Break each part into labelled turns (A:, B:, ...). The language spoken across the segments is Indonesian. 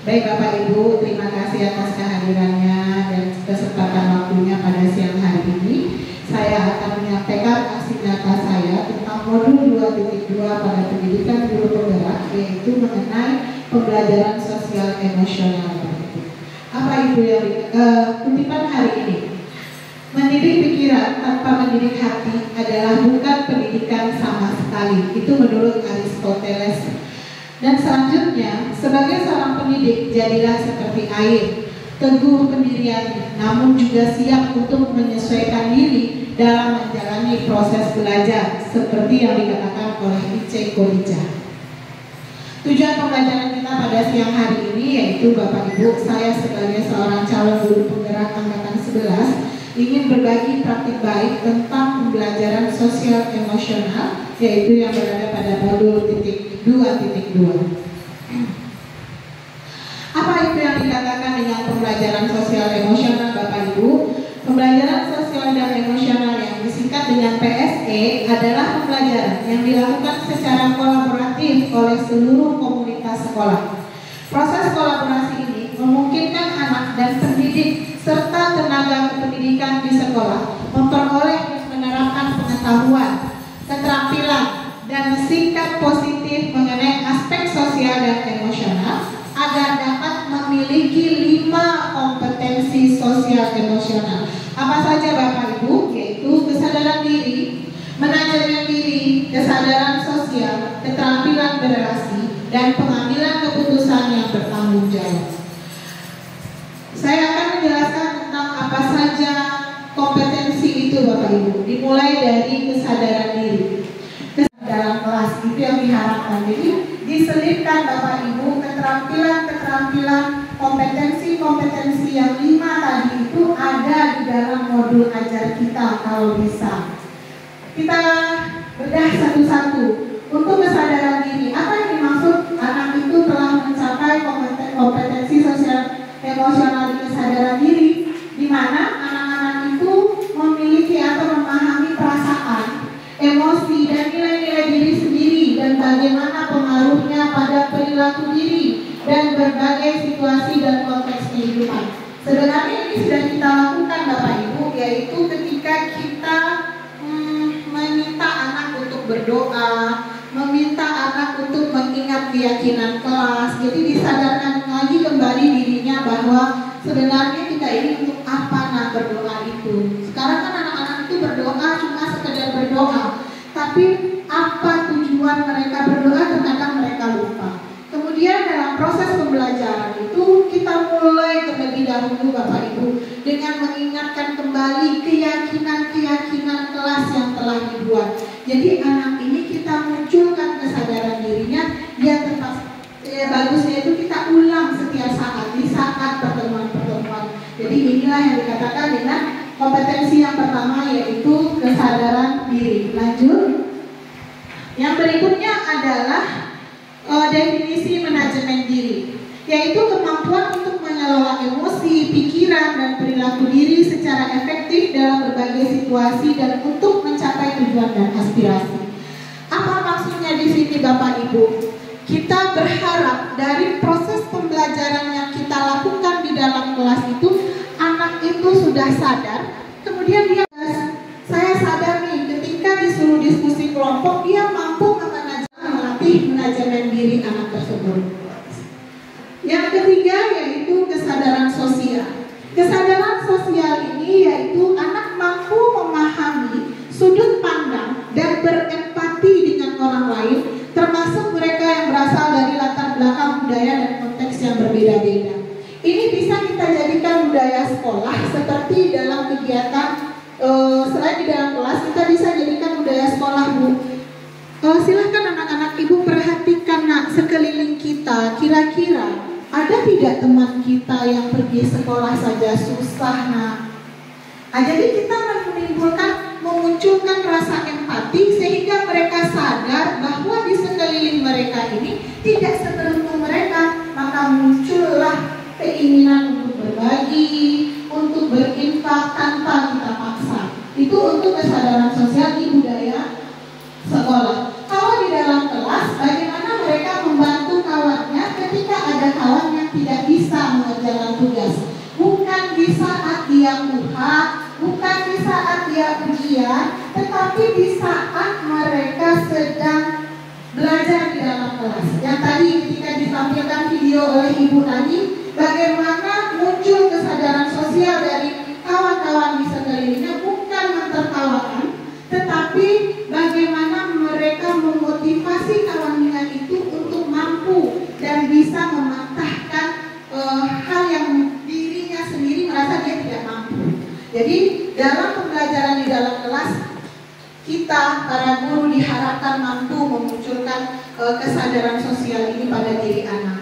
A: Baik Bapak Ibu, terima kasih atas kehadirannya dan kesempatan waktunya pada siang hari ini. Saya akan menyampaikan aksi nyata saya tentang modul 2.2 pada pendidikan guru penggerak, yaitu mengenai pembelajaran sosial emosional. Apa itu yang kutipan hari ini? Mendidik pikiran tanpa mendidik hati adalah bukan pendidikan sama sekali. Itu menurut Aristoteles. Dan selanjutnya, sebagai seorang pendidik, jadilah seperti air, teguh pendiriannya, namun juga siap untuk menyesuaikan diri dalam menjalani proses belajar, seperti yang dikatakan oleh Ice Kodija. Tujuan pembelajaran kita pada siang hari ini yaitu Bapak Ibu, saya sebagai seorang calon guru penggerak angkatan 11 ingin berbagi praktik baik tentang pembelajaran sosial emosional, yaitu yang berada pada modul 2.2. Apa itu yang dikatakan dengan pembelajaran sosial emosional Bapak Ibu? Pembelajaran sosial dan emosional yang disingkat dengan PSE adalah pembelajaran yang dilakukan secara kolaboratif oleh seluruh komunitas sekolah. Proses kolaborasi ini memungkinkan anak dan pendidik serta tenaga kependidikan di sekolah memperoleh dan menerapkan pengetahuan, keterampilan, dan sikap positif mengenai aspek sosial dan emosional agar dapat memiliki 5 kompetensi sosial emosional. Apa saja Bapak Ibu? Yaitu kesadaran diri, manajemen diri, kesadaran sosial, keterampilan berelasi, dan pengambilan keputusan yang bertanggung jawab. Saya akan menjelaskan tentang apa saja kompetensi itu Bapak Ibu. Dimulai dari kesadaran diri. Dalam kelas itu yang diharapkan. Jadi diselipkan Bapak Ibu keterampilan-keterampilan, kompetensi-kompetensi yang 5 tadi itu ada di dalam modul ajar kita kalau bisa. Kita bedah satu-satu. Untuk kesadaran diri, apa yang dimaksud anak itu telah mencapai kompetensi sosial emosional di kesadaran diri, di mana anak-anak itu memiliki atau memahami perasaan, emosi, dan nilai-nilai diri sendiri dan bagaimana pengaruhnya pada perilaku diri dan berbagai situasi dan konteks kehidupan. Sebenarnya ini sudah kita lakukan Bapak Ibu, yaitu ketika kita meminta anak untuk berdoa, meminta anak untuk mengingat keyakinan kelas. Jadi disadarkan lagi kembali dirinya bahwa sebenarnya kita ini untuk apa nak berdoa itu. Sekarang kan anak-anak itu berdoa cuma sekedar berdoa, tapi apa tujuan mereka berdoa terkadang mereka lupa. Kemudian dalam proses pembelajaran itu kita mulai terlebih dahulu Bapak Ibu dengan mengingatkan kembali keyakinan-keyakinan kelas yang telah dibuat. Jadi anak ini kita munculkan kesadaran dirinya, dia bagusnya itu kita ulang setiap saat di saat pertemuan-pertemuan. Jadi inilah yang dikatakan dengan kompetensi yang pertama, yaitu kesadaran diri. Lanjut. Yang berikutnya adalah definisi manajemen diri, yaitu kemampuan untuk mengelola emosi, pikiran, dan perilaku diri secara efektif dalam berbagai situasi dan untuk mencapai tujuan dan aspirasi. Apa maksudnya di sini Bapak Ibu? Kita berharap dari proses pembelajaran yang kita lakukan di dalam kelas itu, anak itu sudah sadar, kemudian dia, saya sadar nih, ketika disuruh diskusi kelompok, dia mampu melatih manajemen diri anak tersebut. Yang ketiga yaitu kesadaran sosial. Kesadaran sosial ini yaitu anak mampu memahami sudut pandang dan berempati dengan orang lain, termasuk mereka yang berasal dari latar belakang budaya dan konteks yang berbeda-beda. Ini bisa kita jadikan budaya sekolah seperti dalam kegiatan, selain di dalam kelas kita bisa jadikan budaya sekolah Bu. Silahkan anak-anak Ibu perhatikan nak sekeliling kita, kira-kira ada tidak teman kita yang pergi sekolah saja susah nak? Jadi kita memunculkan rasa empati sehingga mereka sadar bahwa di sekeliling mereka ini tidak seberuntung mereka, maka muncullah keinginan untuk berbagi, untuk berinfak tanpa kita paksa. Itu untuk kesadaran sosial di budaya sekolah. Kalau di dalam kelas, bagaimana mereka membantu kawannya ketika ada kawan yang tidak dia kuha, bukan di saat dia ujian, tetapi di saat mereka sedang belajar di dalam kelas. Yang tadi ketika ditampilkan video oleh Ibu tadi, bagaimana muncul kesadaran sosial dari kawan-kawan di sekelilingnya, bukan mentertawakan, tetapi bagaimana mereka memotivasi kawannya itu untuk mampu dan bisa mematahkan hal yang dirinya sendiri merasa dia tidak mampu. Jadi dalam pembelajaran di dalam kelas, kita para guru diharapkan mampu memunculkan kesadaran sosial ini pada diri anak.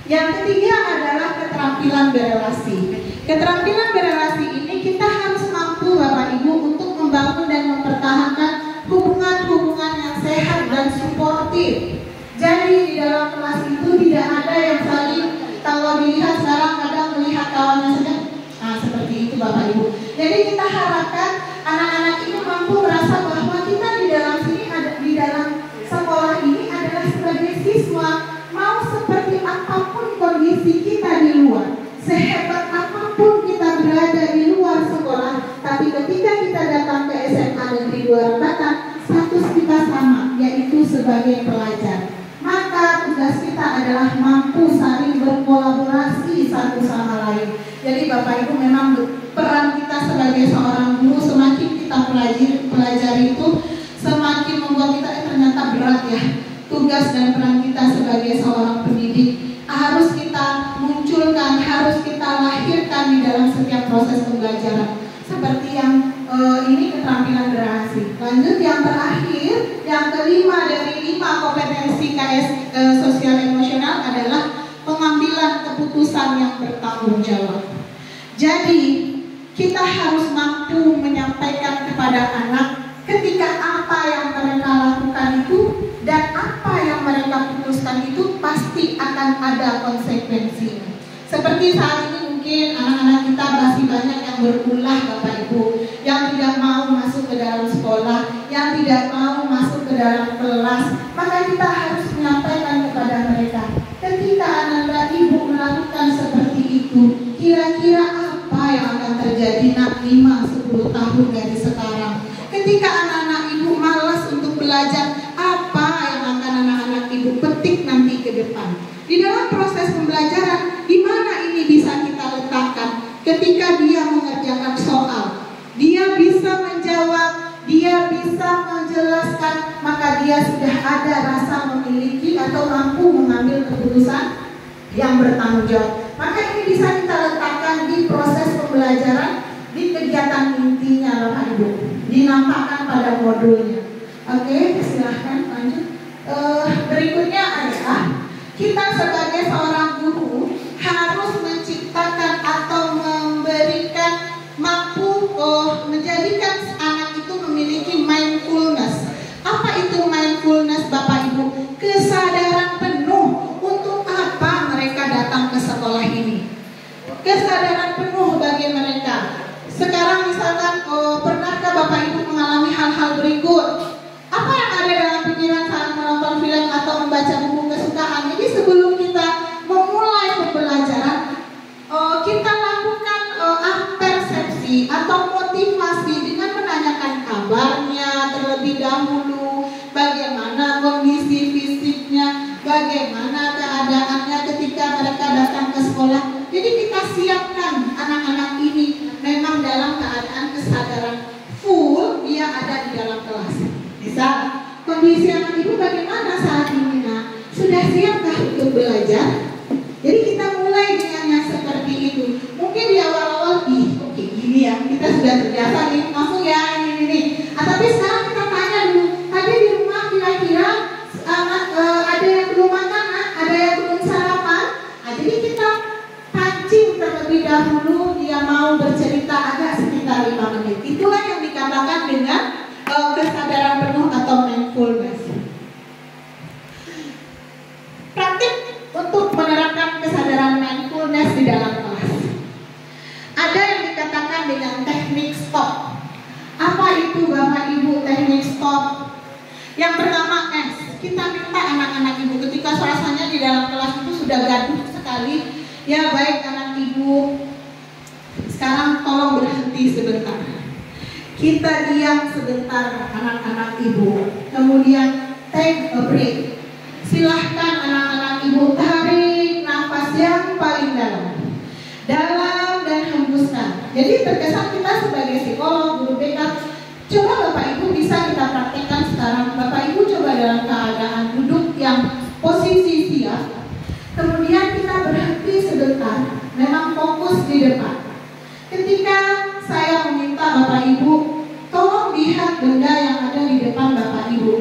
A: Yang ketiga adalah keterampilan berelasi. Keterampilan berelasi ini kita harus mampu Bapak Ibu untuk membangun dan mempertahankan hubungan-hubungan yang sehat dan suportif. Jadi di dalam kelas itu tidak ada yang saling, kalau dilihat sekarang kadang melihat kawannya saja. Nah seperti itu Bapak Ibu. Jadi kita harapkan anak-anak ini mampu merasa bahwa kita di dalam sini di dalam sekolah ini adalah sebagai siswa. Mau seperti apapun kondisi kita di luar, sehebat apapun kita berada di luar sekolah, tapi ketika kita datang ke SMA Negeri 2 Rembatan, status kita sama, yaitu sebagai pelajar. Maka tugas kita adalah mampu saling berkolaborasi satu sama lain. Jadi Bapak Ibu, memang peran kita sebagai seorang guru, semakin kita pelajari itu, semakin membuat kita ternyata berat ya. Tugas dan peran kita sebagai seorang pendidik harus kita munculkan, harus kita lahirkan di dalam setiap proses pembelajaran. Seperti yang ini keterampilan berelasi. Lanjut yang terakhir, yang kelima dari 5 kompetensi KS sosial emosional adalah pengambilan keputusan yang bertanggung jawab. Jadi kita harus mampu menyampaikan kepada anak ketika apa yang mereka lakukan itu dan apa yang mereka putuskan itu pasti akan ada konsekuensinya. Seperti saat ini mungkin anak-anak kita masih banyak yang berulah Bapak Ibu, yang tidak mau masuk ke dalam sekolah, yang tidak mau masuk ke dalam kelas. Maka kita harus menyampaikan kepada mereka, ketika anak-anak Ibu melakukan seperti itu, kira-kira apa yang akan terjadi nak 5-10 tahun dari sekarang. Ketika anak-anak Ibu malas untuk belajar, apa yang akan anak-anak Ibu petik nanti ke depan. Di dalam proses pembelajaran, di mana ini bisa kita letakkan? Ketika dia mengerjakan soal, dia bisa menjawab, dia bisa menjelaskan, maka dia sudah ada rasa memiliki atau mampu mengambil keputusan yang bertanggung jawab. Maka ini bisa kita letakkan di proses pembelajaran, di kegiatan intinya Bapak Ibu, dinampakkan pada modulnya. Oke, silahkan lanjut. Berikutnya adalah kita sebagai seorang guru harus menciptakan atau memberikan mampu menjadikan anak itu memiliki mindfulness. Apa itu mindfulness Bapak Ibu? Kesadaran penuh untuk apa mereka datang ke sekolah ini. Kesadaran penuh bagi mereka. Sekarang misalkan pernahkah Bapak Ibu mengalami hal-hal berikut? Apa yang ada dalam pikiran saat menonton film atau membaca buku kesukaan? Jadi sebelum kita memulai pembelajaran, kita lakukan persepsi atau motivasi dengan menanyakan kabarnya terlebih dahulu, bagaimana kondisi fisiknya, bagaimana keadaannya ketika mereka datang ke sekolah. Jadi kita siapkan anak-anak ini memang dalam keadaan kesadaran full, dia ada di dalam kelas. Bisa, kondisi anak Ibu bagaimana saat ini nak? Sudah siapkah untuk belajar? Jadi kita mulai dengan yang seperti itu. Mungkin di awal-awal, oke gini ya, kita sudah terbiasa nih, langsung ya ini. Tapi sekarang kita tanya dulu, tadi di rumah kira-kira ada yang belum makan, ada yang belum sarapan. Jadi kita pancing terlebih dahulu, dia mau bercerita agak sekitar 5 menit. Itulah yang dikatakan dengan kesadaran penuh atau mindfulness. Praktik untuk menerapkan kesadaran mindfulness di dalam kelas. Ada yang dikatakan dengan teknik stop. Apa itu Bapak Ibu teknik stop? Yang pertama S. Kita minta anak-anak Ibu ketika suasananya di dalam kelas itu sudah gaduh sekali, ya baik anak Ibu Sekarang tolong berhenti sebentar. Kita diam sebentar anak-anak ibu. Kemudian take a break. Silahkan anak-anak ibu tarik nafas yang paling dalam. Dalam dan hembuskan. Jadi terkesan kita sebagai psikolog, guru BK, coba Bapak Ibu bisa kita praktekkan sekarang. Bapak Ibu coba dalam keadaan duduk yang posisi siap. Kemudian kita berhenti sebentar, memang fokus di depan. Ketika saya meminta Bapak Ibu, tolong lihat benda yang ada di depan Bapak Ibu.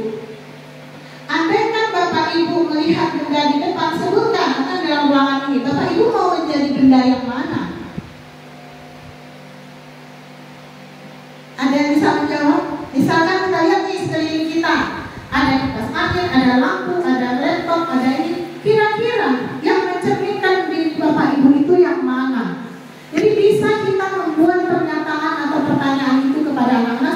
A: Andaikan Bapak Ibu melihat benda di depan, sebutkan akan dalam ruangan ini, Bapak Ibu mau menjadi benda yang mana? Ada yang bisa menjawab? Misalkan kita lihat di sekeliling kita, ada kipas angin, ada lampu, ada laptop, ada ini. Kira-kira yang mencerminkan diri Bapak Ibu itu yang mana? Jadi bisa kita membuat pernyataan atau pertanyaan itu kepada anak-anak.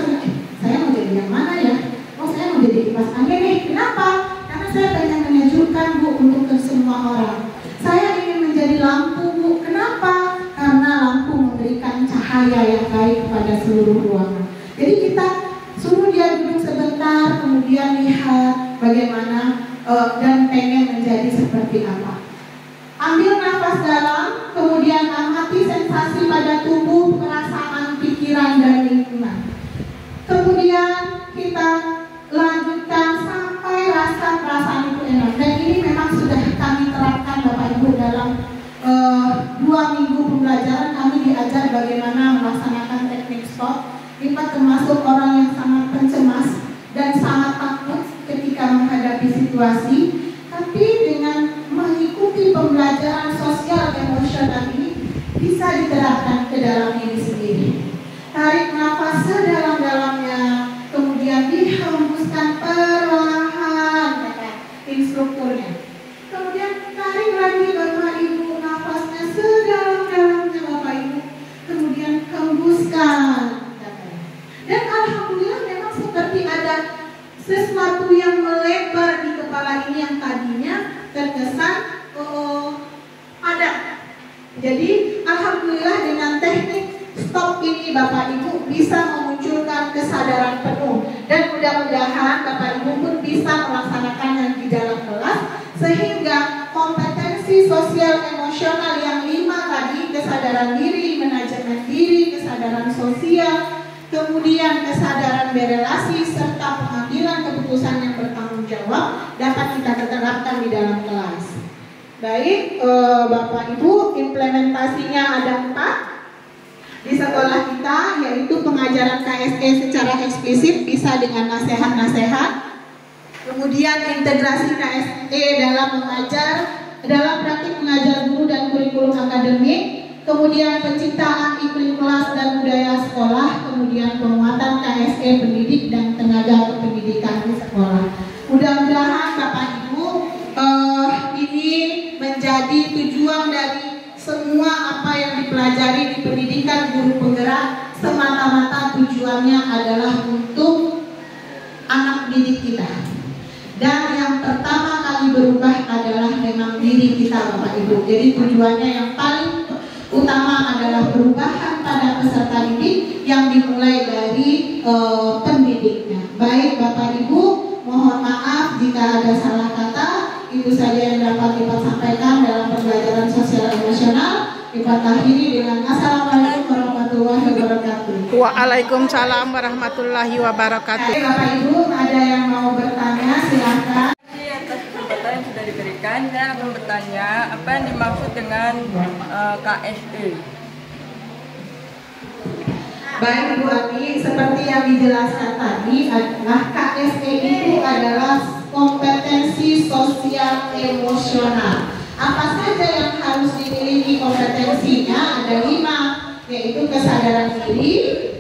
A: Saya mau jadi yang mana ya? Oh, saya mau jadi kipas angin nih. Kenapa? Karena saya pengen menyejukkan Bu untuk ke semua orang. Saya ingin menjadi lampu Bu. Kenapa? Karena lampu memberikan cahaya yang baik kepada seluruh ruangan. Jadi kita suruh dia duduk sebentar, kemudian lihat bagaimana dan pengen menjadi seperti apa. Ambil nafas dalam, kemudian amati sensasi pada tubuh, perasaan, pikiran, dan lingkungan. Kemudian kita lanjutkan sampai rasa perasaan itu enak. Dan ini memang sudah kami terapkan Bapak Ibu dalam 2 minggu pembelajaran. Kami diajar bagaimana melaksanakan teknik stop. Kita termasuk orang yang sangat pencemas dan sangat takut ketika menghadapi situasi, tapi dengan mengikuti pembelajaran sosial emosional ini bisa diterapkan ke dalam diri sendiri. Tarik nafas sedalam-dalamnya, kemudian dihembuskan perlahan, kata instrukturnya. Kemudian tarik lagi Bapak Ibu nafasnya sedalam-dalamnya Bapak Ibu, kemudian hembuskan. Dan alhamdulillah memang seperti ada sesuatu yang melebar di kepala ini yang tadinya terkesan padat. Jadi alhamdulillah dengan teknik stop ini Bapak Ibu bisa memunculkan kesadaran penuh. Dan mudah-mudahan Bapak Ibu pun bisa melaksanakannya di dalam kelas, sehingga kompetensi sosial emosional yang 5 tadi, kesadaran diri, manajemen diri, kesadaran sosial, kemudian kesadaran berelasi serta pengambilan keputusan yang bertanggung jawab dapat kita terapkan di dalam kelas. Baik, Bapak Ibu, implementasinya ada 4 di sekolah kita, yaitu pengajaran KSE secara eksplisit bisa dengan nasihat-nasihat, kemudian integrasi KSE dalam mengajar, dalam praktik mengajar guru dan kurikulum akademik, kemudian penciptaan iklim kelas dan budaya sekolah, kemudian penguatan KSE pendidik dan tenaga kependidikan di sekolah. Mudah-mudahan Bapak Ibu ini menjadi tujuan dari semua apa yang dipelajari di pendidikan guru penggerak. Semata-mata tujuannya adalah untuk anak didik kita. Dan yang pertama kali berubah adalah memang diri kita Bapak Ibu. Jadi tujuannya yang paling utama adalah perubahan pada peserta didik yang dimulai dari pendidiknya. Baik Bapak Ibu, mohon maaf jika ada salah kata. Itu saja yang dapat kita sampaikan dalam pembelajaran sosial emosional. Kita akhiri dengan Assalamualaikum warahmatullahi wabarakatuh.
B: Waalaikumsalam warahmatullahi wabarakatuh.
A: Bapak Ibu, ada yang mau bertanya silahkan.
C: Atas kesempatan yang sudah diberikan, saya akan bertanya apa yang dimaksud dengan KSE.
A: Baik Bu Ani, seperti yang dijelaskan tadi, adalah KSE itu adalah kompetensi sosial emosional. Apa saja yang harus dimiliki kompetensinya? Ada 5, yaitu kesadaran diri,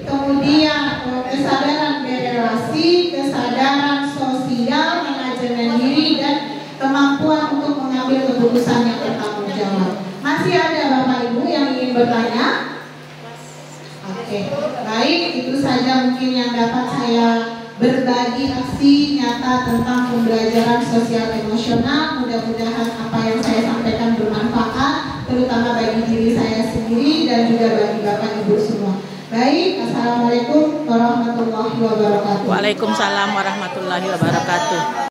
A: kemudian kesadaran berelasi, kesadaran sosial, manajemen diri, dan kemampuan untuk mengambil keputusan yang bertanggung jawab. Masih ada Bapak Ibu yang ingin bertanya? Oke, baik, itu saja mungkin yang dapat saya berbagi aksi nyata tentang pembelajaran sosial emosional. Mudah-mudahan apa yang saya sampaikan bermanfaat, terutama bagi diri saya sendiri dan juga bagi Bapak Ibu Baik, Assalamualaikum warahmatullahi wabarakatuh.
B: Waalaikumsalam warahmatullahi wabarakatuh.